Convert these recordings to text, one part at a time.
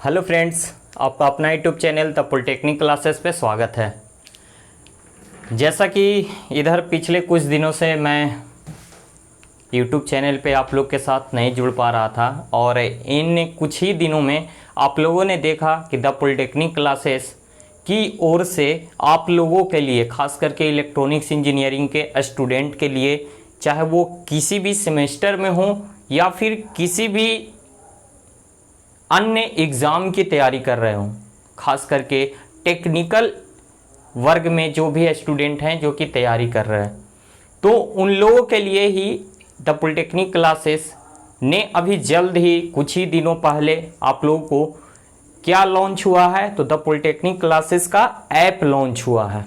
Hello friends, आपका अपना YouTube channel the polytechnic classes पे स्वागत है। जैसा कि इधर पिछले कुछ दिनों से मैं यूट्यूब चैनल पे आप लोग के साथ नहीं जुड़ पा रहा था और इन कुछ ही दिनों में आप लोगों ने देखा कि द पॉलिटेक्निक क्लासेस की ओर से आप लोगों के लिए, खास करके इलेक्ट्रॉनिक्स इंजीनियरिंग के स्टूडेंट के लिए, चाहे वो किसी भी सेमेस्टर में हो या फिर किसी भी अन्य एग्ज़ाम की तैयारी कर रहे हो, खास करके टेक्निकल वर्ग में जो भी स्टूडेंट हैं जो कि तैयारी कर रहे हैं, तो उन लोगों के लिए ही द पॉलिटेक्निक क्लासेस ने अभी जल्द ही कुछ ही दिनों पहले आप लोगों को क्या लॉन्च हुआ है, तो द पॉलिटेक्निक क्लासेस का ऐप लॉन्च हुआ है।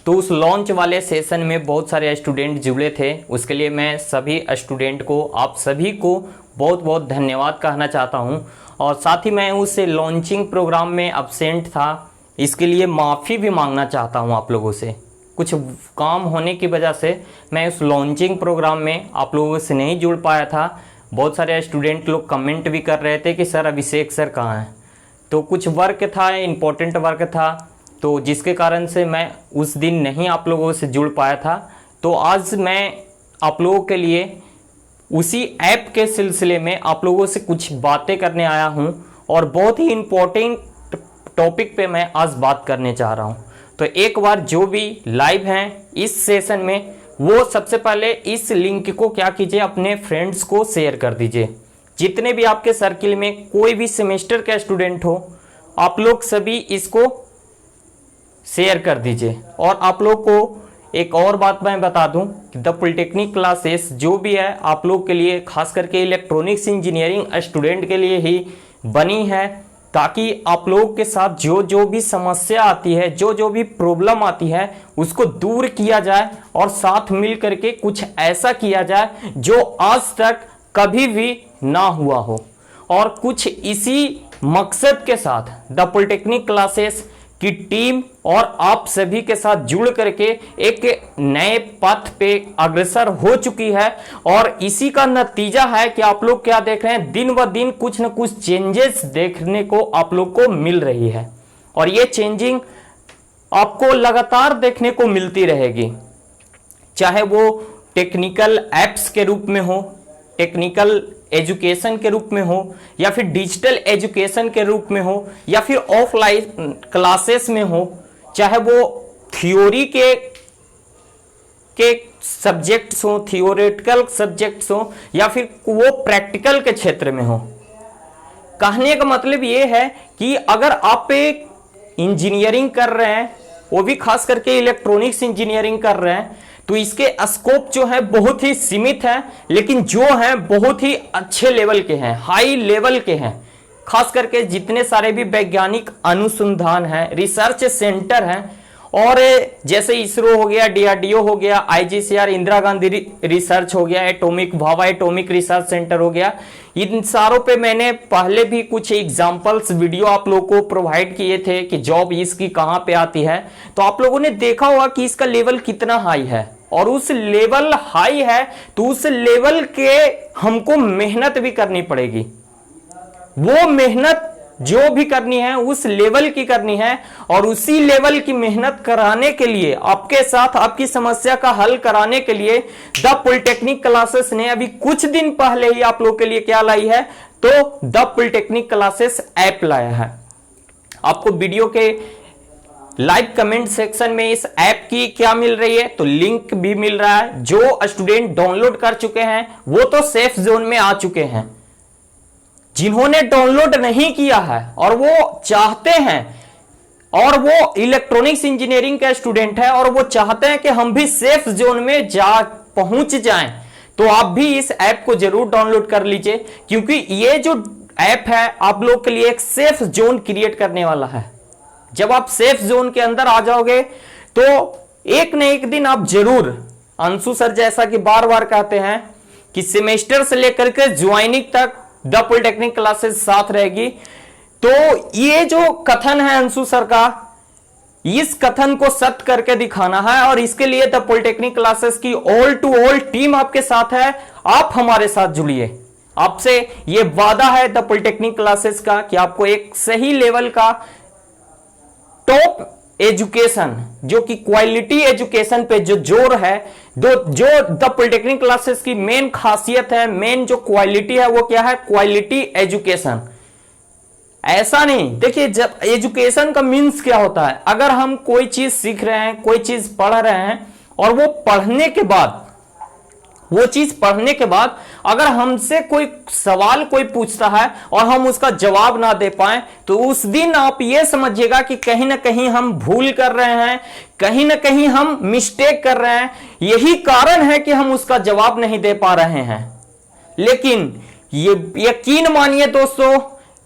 तो उस लॉन्च वाले सेशन में बहुत सारे स्टूडेंट जुड़े थे। उसके लिए मैं सभी स्टूडेंट को, आप सभी को बहुत बहुत धन्यवाद कहना चाहता हूं। और साथ ही मैं उस लॉन्चिंग प्रोग्राम में अब्सेंट था, इसके लिए माफ़ी भी मांगना चाहता हूं आप लोगों से। कुछ काम होने की वजह से मैं उस लॉन्चिंग प्रोग्राम में आप लोगों से नहीं जुड़ पाया था। बहुत सारे स्टूडेंट लोग कमेंट भी कर रहे थे कि सर अभिषेक सर कहाँ हैं। तो कुछ वर्क था, इम्पोर्टेंट वर्क था, तो जिसके कारण से मैं उस दिन नहीं आप लोगों से जुड़ पाया था। तो आज मैं आप लोगों के लिए उसी ऐप के सिलसिले में आप लोगों से कुछ बातें करने आया हूं और बहुत ही इम्पोर्टेंट टॉपिक पे मैं आज बात करने चाह रहा हूं। तो एक बार जो भी लाइव हैं इस सेशन में, वो सबसे पहले इस लिंक को क्या कीजिए, अपने फ्रेंड्स को शेयर कर दीजिए। जितने भी आपके सर्किल में कोई भी सेमेस्टर का स्टूडेंट हो, आप लोग सभी इसको शेयर कर दीजिए। और आप लोग को एक और बात मैं बता दूं कि द पॉलिटेक्निक क्लासेस जो भी है आप लोग के लिए, खास करके इलेक्ट्रॉनिक्स इंजीनियरिंग स्टूडेंट के लिए ही बनी है, ताकि आप लोगों के साथ जो जो भी समस्या आती है, जो जो भी प्रॉब्लम आती है, उसको दूर किया जाए और साथ मिल करके कुछ ऐसा किया जाए जो आज तक कभी भी ना हुआ हो। और कुछ इसी मकसद के साथ द पॉलिटेक्निक क्लासेस की टीम और आप सभी के साथ जुड़ करके एक नए पथ पे अग्रसर हो चुकी है। और इसी का नतीजा है कि आप लोग क्या देख रहे हैं, दिन ब दिन कुछ न कुछ चेंजेस देखने को आप लोग को मिल रही है। और ये चेंजिंग आपको लगातार देखने को मिलती रहेगी, चाहे वो टेक्निकल एप्स के रूप में हो, टेक्निकल एजुकेशन के रूप में हो, या फिर डिजिटल एजुकेशन के रूप में हो, या फिर ऑफलाइन क्लासेस में हो, चाहे वो थ्योरी के सब्जेक्ट्स हो, थियोरेटिकल सब्जेक्ट्स हो, या फिर वो प्रैक्टिकल के क्षेत्र में हो। कहने का मतलब ये है कि अगर आप एक इंजीनियरिंग कर रहे हैं, वो भी खास करके इलेक्ट्रॉनिक्स इंजीनियरिंग कर रहे हैं, तो इसके स्कोप जो है बहुत ही सीमित है, लेकिन जो है बहुत ही अच्छे लेवल के हैं, हाई लेवल के हैं। खास करके जितने सारे भी वैज्ञानिक अनुसंधान हैं, रिसर्च सेंटर हैं, और जैसे इसरो हो गया, डीआरडीओ हो गया, आईजीसीआर इंदिरा गांधी रिसर्च हो गया, atomic Bhabha atomic research centre हो गया, इन सारों पे मैंने पहले भी कुछ एग्जांपल्स वीडियो आप लोगों को प्रोवाइड किए थे कि जॉब इसकी कहां पे आती है। तो आप लोगों ने देखा होगा कि इसका लेवल कितना हाई है, और उस लेवल हाई है तो उस लेवल के हमको मेहनत भी करनी पड़ेगी। वो मेहनत जो भी करनी है उस लेवल की करनी है, और उसी लेवल की मेहनत कराने के लिए, आपके साथ आपकी समस्या का हल कराने के लिए द पॉलिटेक्निक क्लासेस ने अभी कुछ दिन पहले ही आप लोग के लिए क्या लाई है, तो द पॉलिटेक्निक क्लासेस ऐप लाया है। आपको वीडियो के लाइव कमेंट सेक्शन में इस ऐप की क्या मिल रही है, तो लिंक भी मिल रहा है। जो स्टूडेंट डाउनलोड कर चुके हैं वो तो सेफ जोन में आ चुके हैं। जिन्होंने डाउनलोड नहीं किया है और वो चाहते हैं, और वो इलेक्ट्रॉनिक्स इंजीनियरिंग का स्टूडेंट है और वो चाहते हैं कि हम भी सेफ जोन में पहुंच जाएं, तो आप भी इस ऐप को जरूर डाउनलोड कर लीजिए, क्योंकि ये जो ऐप है आप लोग के लिए एक सेफ जोन क्रिएट करने वाला है। जब आप सेफ जोन के अंदर आ जाओगे तो एक न एक दिन आप जरूर, अंशु सर जैसा कि बार बार कहते हैं कि सेमेस्टर से लेकर के ज्वाइनिंग तक द पॉलिटेक्निक क्लासेस साथ रहेगी। तो ये जो कथन है अंशु सर का, इस कथन को सत्य करके दिखाना है, और इसके लिए द पॉलिटेक्निक क्लासेस की ऑल टू ऑल टीम आपके साथ है। आप हमारे साथ जुड़िए, आपसे ये वादा है द पॉलिटेक्निक क्लासेस का कि आपको एक सही लेवल का टॉप एजुकेशन, जो कि क्वालिटी एजुकेशन पे जो जोर है, जो द पॉलिटेक्निक क्लासेस की मेन खासियत है, मेन जो क्वालिटी है वो क्या है, क्वालिटी एजुकेशन। ऐसा नहीं, देखिए जब एजुकेशन का मीन्स क्या होता है, अगर हम कोई चीज सीख रहे हैं, कोई चीज पढ़ रहे हैं और वो चीज पढ़ने के बाद अगर हमसे कोई सवाल कोई पूछता है और हम उसका जवाब ना दे पाए, तो उस दिन आप ये समझिएगा कि कहीं ना कहीं हम भूल कर रहे हैं, कहीं ना कहीं हम मिस्टेक कर रहे हैं, यही कारण है कि हम उसका जवाब नहीं दे पा रहे हैं। लेकिन ये यकीन मानिए दोस्तों,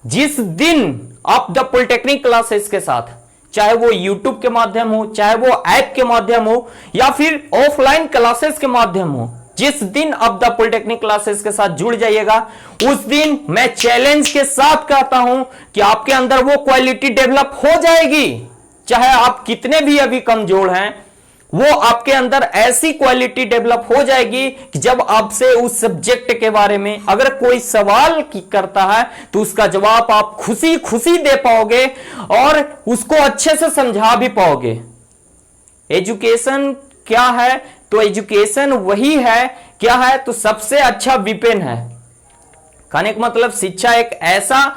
जिस दिन आप द पॉलिटेक्निक क्लासेस के साथ, चाहे वो यूट्यूब के माध्यम हो, चाहे वो ऐप के माध्यम हो, या फिर ऑफलाइन क्लासेस के माध्यम हो, जिस दिन आप द पॉलिटेक्निक क्लासेस के साथ जुड़ जाइएगा, उस दिन मैं चैलेंज के साथ कहता हूं कि आपके अंदर वो क्वालिटी डेवलप हो जाएगी। चाहे आप कितने भी अभी कमजोर हैं, वो आपके अंदर ऐसी क्वालिटी डेवलप हो जाएगी कि जब आपसे उस सब्जेक्ट के बारे में अगर कोई सवाल करता है तो उसका जवाब आप खुशी खुशी दे पाओगे और उसको अच्छे से समझा भी पाओगे। एजुकेशन क्या है, तो एजुकेशन वही है, क्या है, तो सबसे अच्छा विपेन है। कहने का मतलब शिक्षा एक ऐसा,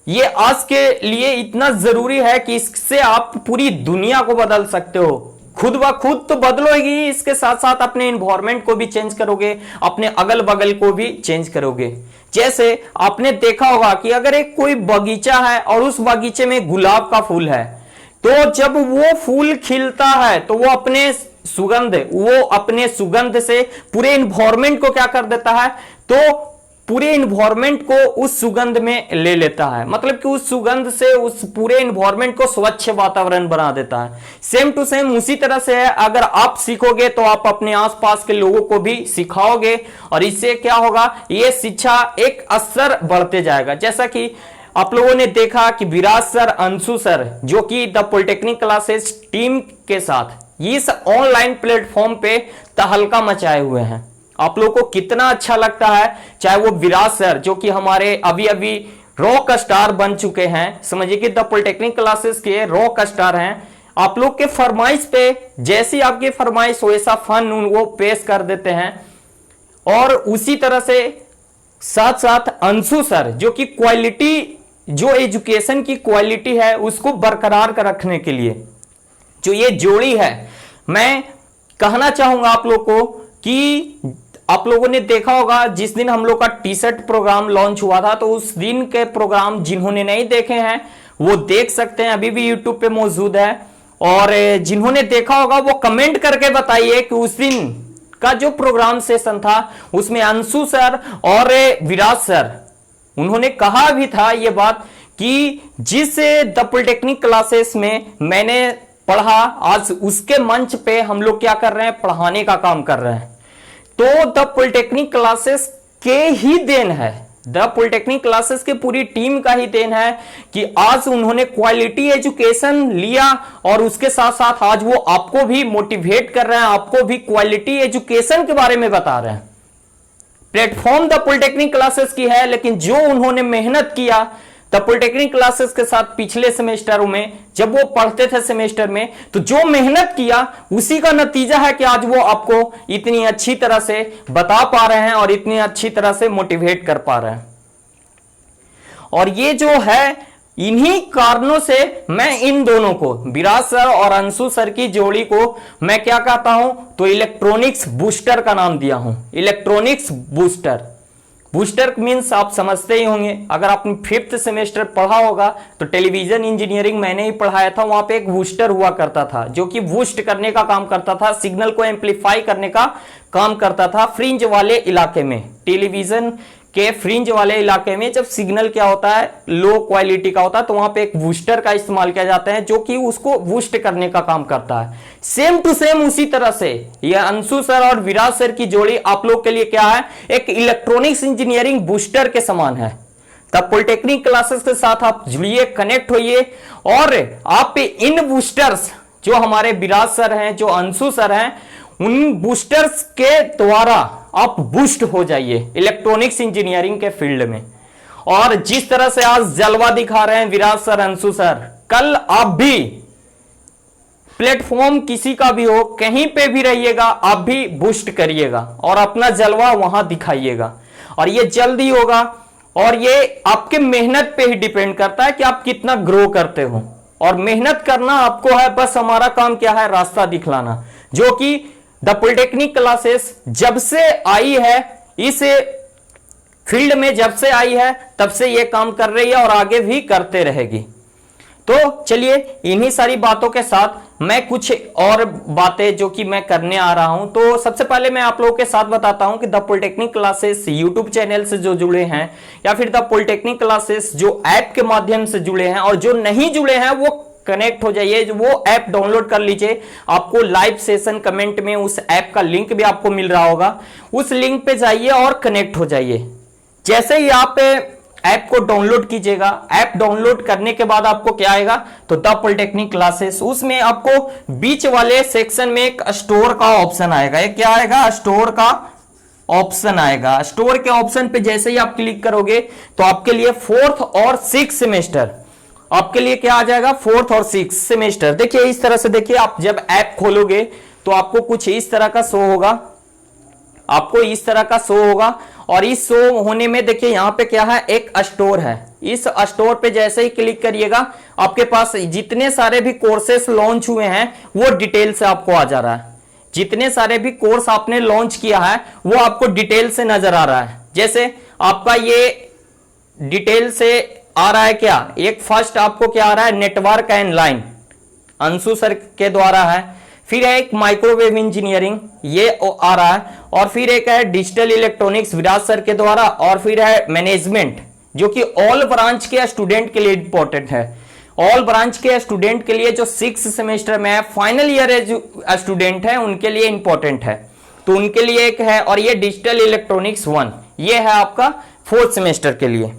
ये आज के लिए इतना जरूरी है कि इससे आप पूरी दुनिया को बदल सकते हो। खुद ब खुद तो बदलोगी, इसके साथ साथ अपने इन्वायरमेंट को भी चेंज करोगे, अपने अगल बगल को भी चेंज करोगे। जैसे आपने देखा होगा कि अगर एक कोई बगीचा है और उस बगीचे में गुलाब का फूल है, तो जब वो फूल खिलता है तो वो अपने सुगंध से पूरे इन्वायरमेंट को क्या कर देता है, तो पूरे इन्वायरमेंट को उस सुगंध में ले लेता है। मतलब कि उस सुगंध से उस पूरे इन्वायरमेंट को स्वच्छ वातावरण बना देता है। सेम टू सेम उसी तरह से है, अगर आप सीखोगे तो आप अपने आसपास के लोगों को भी सिखाओगे और इससे क्या होगा, ये शिक्षा एक असर बढ़ते जाएगा। जैसा कि आप लोगों ने देखा कि विराज सर, अंशु सर, जो कि द पॉलिटेक्निक क्लासेस टीम के साथ इस ऑनलाइन प्लेटफॉर्म पे तहलका मचाए हुए हैं। आप लोगों को कितना अच्छा लगता है। चाहे वो विराज सर जो कि हमारे अभी अभी रॉक स्टार बन चुके हैं, समझिए कि द पॉलिटेक्निक क्लासेस के रॉक स्टार हैं। आप लोग के फरमाइश पे जैसी आपकी फरमाइश वैसा फन वो पेश कर देते हैं। और उसी तरह से साथ साथ अंशु सर जो कि क्वालिटी, जो एजुकेशन की क्वालिटी है उसको बरकरार कर रखने के लिए जो ये जोड़ी है, मैं कहना चाहूंगा आप लोग को कि आप लोगों ने देखा होगा जिस दिन हम लोग का टी शर्ट प्रोग्राम लॉन्च हुआ था, तो उस दिन के प्रोग्राम जिन्होंने नहीं देखे हैं वो देख सकते हैं, अभी भी यूट्यूब पे मौजूद है। और जिन्होंने देखा होगा वो कमेंट करके बताइए कि उस दिन का जो प्रोग्राम सेशन था उसमें अंशु सर और विराज सर, उन्होंने कहा भी था ये बात कि जिस द पॉलिटेक्निक क्लासेस में मैंने पढ़ा, आज उसके मंच पे हम लोग क्या कर रहे हैं, पढ़ाने का काम कर रहे हैं। तो द पॉलिटेक्निक क्लासेस के ही देन है, द पॉलिटेक्निक क्लासेस की पूरी टीम का ही देन है कि आज उन्होंने क्वालिटी एजुकेशन लिया और उसके साथ साथ आज वो आपको भी मोटिवेट कर रहे हैं, आपको भी क्वालिटी एजुकेशन के बारे में बता रहे हैं। प्लेटफॉर्म द पॉलिटेक्निक क्लासेस की है, लेकिन जो उन्होंने मेहनत किया द पॉलिटेक्निक क्लासेस के साथ पिछले सेमेस्टरों में, जब वो पढ़ते थे सेमेस्टर में, तो जो मेहनत किया उसी का नतीजा है कि आज वो आपको इतनी अच्छी तरह से बता पा रहे हैं और इतनी अच्छी तरह से मोटिवेट कर पा रहे हैं। और ये जो है, इन्हीं कारणों से मैं इन दोनों को, विराज सर और अंशु सर की जोड़ी को मैं क्या कहता हूं, तो इलेक्ट्रॉनिक्स बूस्टर का नाम दिया हूं। इलेक्ट्रॉनिक्स बूस्टर, बूस्टर मीन्स आप समझते ही होंगे, अगर आपने 5th सेमेस्टर पढ़ा होगा तो टेलीविजन इंजीनियरिंग मैंने ही पढ़ाया था, वहां पे एक बूस्टर हुआ करता था जो कि बूस्ट करने का काम करता था, सिग्नल को एम्पलीफाई करने का काम करता था। फ्रिंज वाले इलाके में, टेलीविजन के फ्रिंज वाले इलाके में जब सिग्नल क्या होता है, लो क्वालिटी का होता है, तो वहां पे एक बूस्टर का इस्तेमाल किया जाता है जो कि उसको बूस्ट करने का काम करता है। सेम टू सेम उसी तरह से ये अंशु सर और विराज सर की जोड़ी आप लोग के लिए क्या है, एक इलेक्ट्रॉनिक्स इंजीनियरिंग बूस्टर के समान है। तब पॉलिटेक्निक क्लासेस के साथ आप जुड़िए, कनेक्ट होइए और आप इन बूस्टर्स जो हमारे विराज सर हैं, जो अंशु सर हैं, उन बूस्टर्स के द्वारा आप बूस्ट हो जाइए इलेक्ट्रॉनिक्स इंजीनियरिंग के फील्ड में। और जिस तरह से आज जलवा दिखा रहे हैं विराज सर, अंशु सर, कल आप भी प्लेटफॉर्म किसी का भी हो, कहीं पे भी रहिएगा, आप भी बूस्ट करिएगा और अपना जलवा वहां दिखाइएगा। और ये जल्दी होगा और ये आपके मेहनत पे ही डिपेंड करता है कि आप कितना ग्रो करते हो। और मेहनत करना आपको है, बस हमारा काम क्या है, रास्ता दिखलाना, जो कि द पॉलिटेक्निक क्लासेस जब से आई है, इस फील्ड में जब से आई है तब से ये काम कर रही है और आगे भी करते रहेगी। तो चलिए इन्हीं सारी बातों के साथ मैं कुछ और बातें जो कि मैं करने आ रहा हूं। तो सबसे पहले मैं आप लोगों के साथ बताता हूं कि the polytechnic classes YouTube channel से जो जुड़े हैं या फिर द पॉलिटेक्निक क्लासेस जो ऐप के माध्यम से जुड़े हैं और जो नहीं जुड़े हैं वो कनेक्ट हो जाइए, वो ऐप डाउनलोड कर लीजिए। आपको लाइव सेशन कमेंट में उस ऐप का लिंक भी आपको मिल रहा होगा, उस लिंक पे जाइए और कनेक्ट हो जाइए। जैसे ही आप ऐप को डाउनलोड कीजिएगा, ऐप डाउनलोड करने के बाद आपको क्या आएगा, तो द पॉलिटेक्निक क्लासेस, उसमें आपको बीच वाले सेक्शन में एक स्टोर का ऑप्शन आएगा। ये क्या आएगा, स्टोर का ऑप्शन आएगा। स्टोर के ऑप्शन पे जैसे ही आप क्लिक करोगे तो आपके लिए 4th और 6th सेमेस्टर, आपके लिए क्या आ जाएगा, 4th और 6th सेमेस्टर। देखिए इस तरह से, देखिए आप जब ऐप खोलोगे तो आपको कुछ इस तरह का शो होगा, आपको इस तरह का शो होगा। और इस शो होने में देखिए यहां पे क्या है, एक स्टोर है। इस स्टोर पे जैसे ही क्लिक करिएगा आपके पास जितने सारे भी कोर्सेस लॉन्च हुए हैं वो डिटेल से आपको आ जा रहा है। जितने सारे भी कोर्स आपने लॉन्च किया है वो आपको डिटेल से नजर आ रहा है। जैसे आपका ये डिटेल से आ रहा है क्या, एक फर्स्ट आपको क्या आ रहा है, network and line, Anshu sir के द्वारा है। फिर है एक माइक्रोवेव इंजीनियरिंग, ये आ रहा है। और फिर एक है डिजिटल इलेक्ट्रॉनिक्स, विराज सर के द्वारा। और फिर है मैनेजमेंट, जो कि ऑल ब्रांच के स्टूडेंट के लिए इंपॉर्टेंट है। ऑल ब्रांच के स्टूडेंट के लिए जो 6th सेमेस्टर में है, फाइनल ईयर स्टूडेंट है, उनके लिए इंपॉर्टेंट है, तो उनके लिए एक है। और ये डिजिटल इलेक्ट्रॉनिक्स 1, ये है आपका 4th सेमेस्टर के लिए,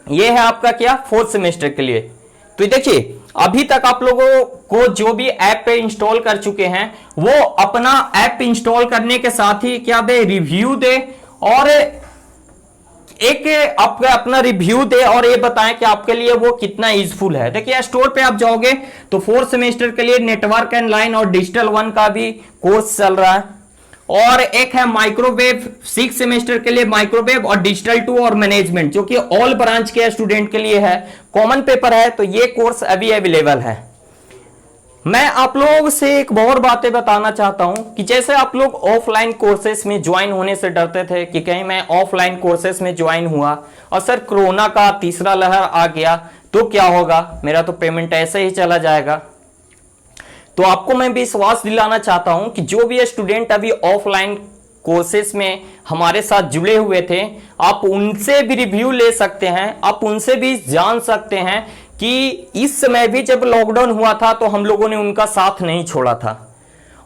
ये है आपका क्या, 4th सेमेस्टर के लिए। तो देखिए अभी तक आप लोगों को जो भी ऐप पे इंस्टॉल कर चुके हैं वो अपना ऐप इंस्टॉल करने के साथ ही क्या दे, रिव्यू दे और एक आपका अपना रिव्यू दे और ये बताएं कि आपके लिए वो कितना यूजफुल है। देखिए स्टोर पे आप जाओगे तो 4th सेमेस्टर के लिए नेटवर्क एंड लाइन और डिजिटल 1 का भी कोर्स चल रहा है। और एक है माइक्रोवेव, 6th सेमेस्टर के लिए माइक्रोवेव और डिजिटल 2 और मैनेजमेंट, जो कि ऑल ब्रांच के स्टूडेंट के लिए है, कॉमन पेपर है। तो ये कोर्स अभी अवेलेबल है। मैं आप लोगों से एक और बातें बताना चाहता हूं कि जैसे आप लोग ऑफलाइन कोर्सेस में ज्वाइन होने से डरते थे कि कहीं मैं ऑफलाइन कोर्सेस में ज्वाइन हुआ और सर कोरोना का तीसरा लहर आ गया तो क्या होगा, मेरा तो पेमेंट ऐसे ही चला जाएगा। तो आपको मैं विश्वास दिलाना चाहता हूं कि जो भी स्टूडेंट अभी ऑफलाइन कोर्सेस में हमारे साथ जुड़े हुए थे, आप उनसे भी रिव्यू ले सकते हैं, आप उनसे भी जान सकते हैं कि इस समय भी जब लॉकडाउन हुआ था तो हम लोगों ने उनका साथ नहीं छोड़ा था।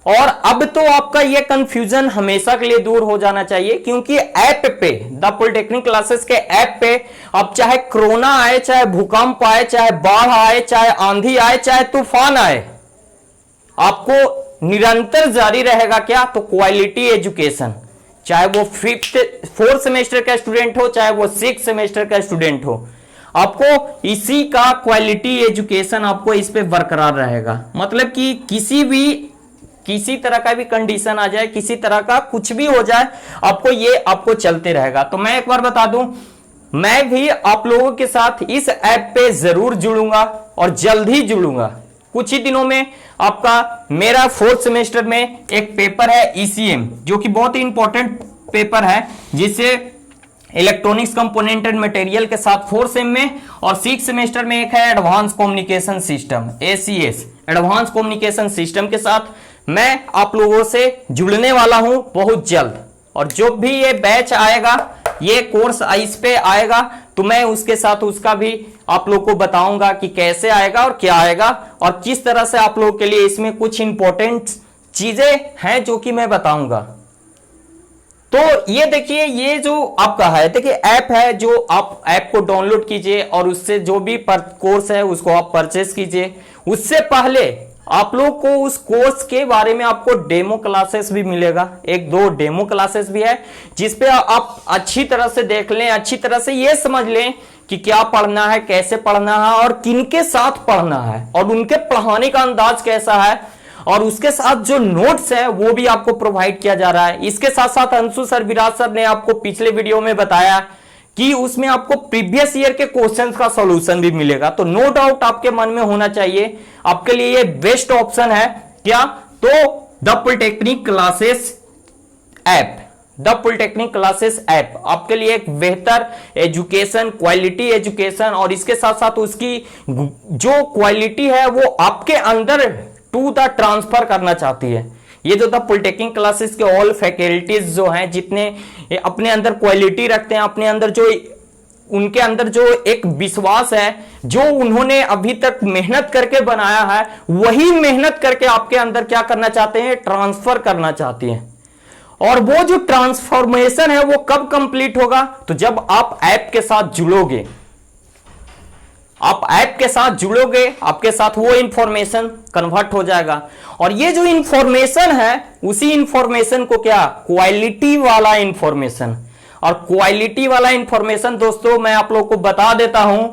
और अब तो आपका ये कंफ्यूजन हमेशा के लिए दूर हो जाना चाहिए, क्योंकि ऐप पे, द पॉलिटेक्निक क्लासेस के ऐप पे, अब चाहे कोरोना आए, चाहे भूकंप आए, चाहे बाढ़ आए, चाहे आंधी आए, चाहे तूफान आए, आपको निरंतर जारी रहेगा क्या, तो क्वालिटी एजुकेशन। चाहे वो 4th सेमेस्टर का स्टूडेंट हो, चाहे वो 6th सेमेस्टर का स्टूडेंट हो, आपको इसी का क्वालिटी एजुकेशन आपको इस पे बरकरार रहेगा। मतलब कि किसी तरह का भी कंडीशन आ जाए, किसी तरह का कुछ भी हो जाए, आपको चलते रहेगा। तो मैं एक बार बता दूं, मैं भी आप लोगों के साथ इस ऐप पे जरूर जुड़ूंगा और जल्द ही जुड़ूंगा। कुछ ही दिनों में आपका मेरा 4th सेमेस्टर में एक पेपर है ECM, जो कि बहुत ही इंपॉर्टेंट पेपर है, जिससे इलेक्ट्रॉनिक्स कंपोनेंट एंड मटेरियल के साथ 4th सेम में। और 6th सेमेस्टर में एक है advance communication system, ACS, advance communication system के साथ मैं आप लोगों से जुड़ने वाला हूं बहुत जल्द। और जो भी ये बैच आएगा, ये कोर्स इस पे आएगा, तो मैं उसके साथ उसका भी आप लोग को बताऊंगा कि कैसे आएगा और क्या आएगा और किस तरह से आप लोगों के लिए इसमें कुछ इंपॉर्टेंट चीजें हैं जो कि मैं बताऊंगा। तो ये देखिए, ये जो आपका है, देखिए ऐप है, जो आप ऐप को डाउनलोड कीजिए और उससे जो भी कोर्स है उसको आप परचेस कीजिए। उससे पहले आप लोग को उस कोर्स के बारे में आपको डेमो क्लासेस भी मिलेगा, एक दो डेमो क्लासेस भी है जिसपे आप अच्छी तरह से देख लें, अच्छी तरह से ये समझ लें कि क्या पढ़ना है, कैसे पढ़ना है और किनके साथ पढ़ना है और उनके पढ़ाने का अंदाज कैसा है, और उसके साथ जो नोट्स है वो भी आपको प्रोवाइड किया जा रहा है। इसके साथ साथ अंशु सर, विराज सर ने आपको पिछले वीडियो में बताया कि उसमें आपको प्रीवियस ईयर के क्वेश्चंस का सॉल्यूशन भी मिलेगा। तो नो डाउट आपके मन में होना चाहिए, आपके लिए ये बेस्ट ऑप्शन है क्या, तो the polytechnic classes app, the polytechnic classes app आपके लिए एक बेहतर एजुकेशन, क्वालिटी एजुकेशन, और इसके साथ साथ उसकी जो क्वालिटी है वो आपके अंदर टू द ट्रांसफर करना चाहती है। ये जो द पॉलिटेक्निक क्लासेस के ऑल फैकल्टीज जो हैं, जितने अपने अंदर क्वालिटी रखते हैं, अपने अंदर जो उनके अंदर जो एक विश्वास है, जो उन्होंने अभी तक मेहनत करके बनाया है, वही मेहनत करके आपके अंदर क्या करना चाहते हैं, ट्रांसफर करना चाहती हैं। और वो जो ट्रांसफॉर्मेशन है वो कब कंप्लीट होगा, तो जब आप ऐप के साथ जुड़ोगे, आप ऐप के साथ जुड़ोगे, आपके साथ वो इंफॉर्मेशन कन्वर्ट हो जाएगा। और ये जो इंफॉर्मेशन है, उसी इंफॉर्मेशन को क्या, क्वालिटी वाला इंफॉर्मेशन, और क्वालिटी वाला इंफॉर्मेशन दोस्तों मैं आप लोगों को बता देता हूं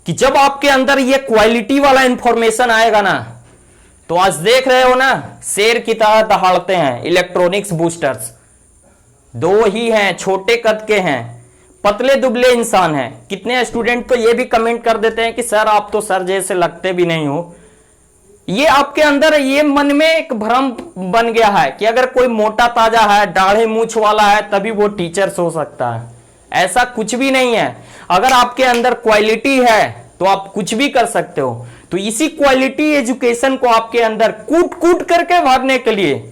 कि जब आपके अंदर ये क्वालिटी वाला इंफॉर्मेशन आएगा ना, तो आज देख रहे हो ना, शेर की तरह दहाड़ते हैं इलेक्ट्रॉनिक्स बूस्टर्स, दो ही हैं, छोटे कद के हैं, पतले दुबले इंसान हैं। कितने स्टूडेंट तो ये भी कमेंट कर देते हैं कि सर आप तो सर जैसे लगते भी नहीं हो। ये आपके अंदर ये मन में एक भ्रम बन गया है कि अगर कोई मोटा ताजा है, दाढ़े मूछ वाला है, तभी वो टीचर्स हो सकता है। ऐसा कुछ भी नहीं है। अगर आपके अंदर क्वालिटी है तो आप कुछ भी कर सकते हो। तो इसी क्वालिटी एजुकेशन को आपके अंदर कूट कूट करके भरने के लिए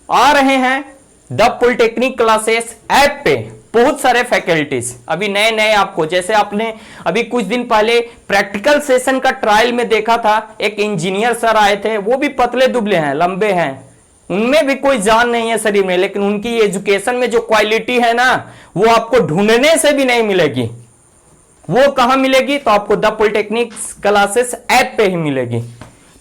आ रहे हैं द पॉलिटेक्निक क्लासेस ऐप पे बहुत सारे फैकल्टीज। अभी नए नए आपको, जैसे आपने अभी कुछ दिन पहले प्रैक्टिकल सेशन का ट्रायल में देखा था, एक इंजीनियर सर आए थे, वो भी पतले दुबले हैं, लंबे हैं, उनमें भी कोई जान नहीं है शरीर में, लेकिन उनकी एजुकेशन में जो क्वालिटी है ना, वो आपको ढूंढने से भी नहीं मिलेगी। वो कहां मिलेगी, तो आपको द पॉलिटेक्निक क्लासेस ऐप पे ही मिलेगी।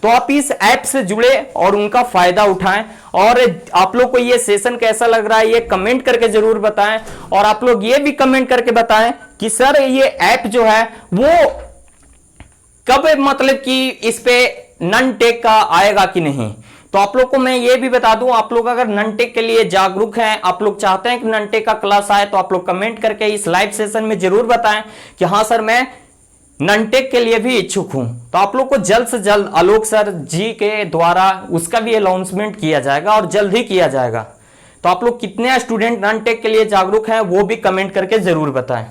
तो आप इस ऐप से जुड़े और उनका फायदा उठाएं। और आप लोग को ये सेशन कैसा लग रहा है ये कमेंट करके जरूर बताएं। और आप लोग ये भी कमेंट करके बताएं कि सर ये ऐप जो है वो कब, मतलब कि इस पे नन टेक का आएगा कि नहीं। तो आप लोग को मैं ये भी बता दूं, आप लोग अगर नन टेक के लिए जागरूक हैं, आप लोग चाहते हैं कि नन टेक का क्लास आए, तो आप लोग कमेंट करके इस लाइव सेशन में जरूर बताएं कि हाँ सर मैं ननटेक के लिए भी इच्छुक हूं। तो आप लोग को जल्द से जल्द आलोक सर जी के द्वारा उसका भी अनाउंसमेंट किया जाएगा और जल्द ही किया जाएगा। तो आप लोग कितने स्टूडेंट ननटेक के लिए जागरूक हैं वो भी कमेंट करके जरूर बताएं।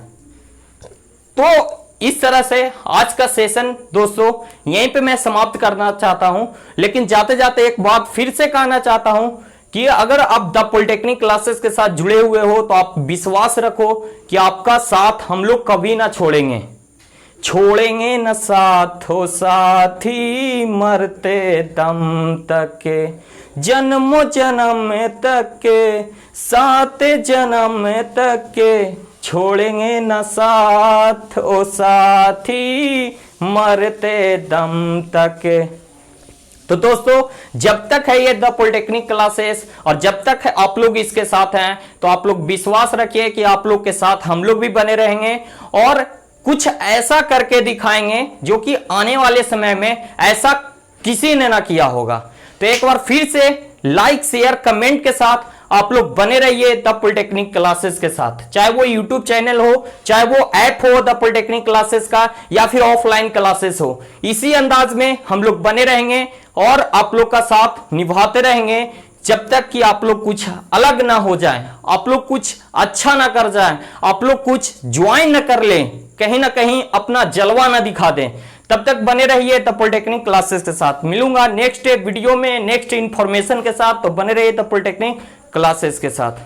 तो इस तरह से आज का सेशन दोस्तों यहीं पे मैं समाप्त करना चाहता हूं। लेकिन जाते जाते एक बात फिर से कहना चाहता हूं कि अगर आप द पॉलिटेक्निक क्लासेस के साथ जुड़े हुए हो तो आप विश्वास रखो कि आपका साथ हम लोग कभी ना छोड़ेंगे, छोड़ेंगे न साथ हो साथी, मरते दम तक के, जन्मों जन्म तक के, सात जन्म तक के, छोड़ेंगे न साथ ओ साथी, मरते दम तक के। तो दोस्तों जब तक है ये द पॉलिटेक्निक क्लासेस और जब तक है आप लोग इसके साथ हैं, तो आप लोग विश्वास रखिए कि आप लोग के साथ हम लोग भी बने रहेंगे और कुछ ऐसा करके दिखाएंगे जो कि आने वाले समय में ऐसा किसी ने ना किया होगा। तो एक बार फिर से लाइक शेयर कमेंट के साथ आप लोग बने रहिए द पॉलिटेक्निक क्लासेस के साथ, चाहे वो यूट्यूब चैनल हो, चाहे वो ऐप हो द पॉलिटेक्निक क्लासेस का, या फिर ऑफलाइन क्लासेस हो। इसी अंदाज में हम लोग बने रहेंगे और आप लोग का साथ निभाते रहेंगे जब तक कि आप लोग कुछ अलग ना हो जाए, आप लोग कुछ अच्छा ना कर जाए, आप लोग कुछ ज्वाइन ना कर लें, कहीं ना कहीं अपना जलवा ना दिखा दें। तब तक बने रहिए द पॉलिटेक्निक क्लासेस के साथ। मिलूंगा नेक्स्ट वीडियो में नेक्स्ट इंफॉर्मेशन के साथ, तो बने रहिए द पॉलिटेक्निक क्लासेस के साथ।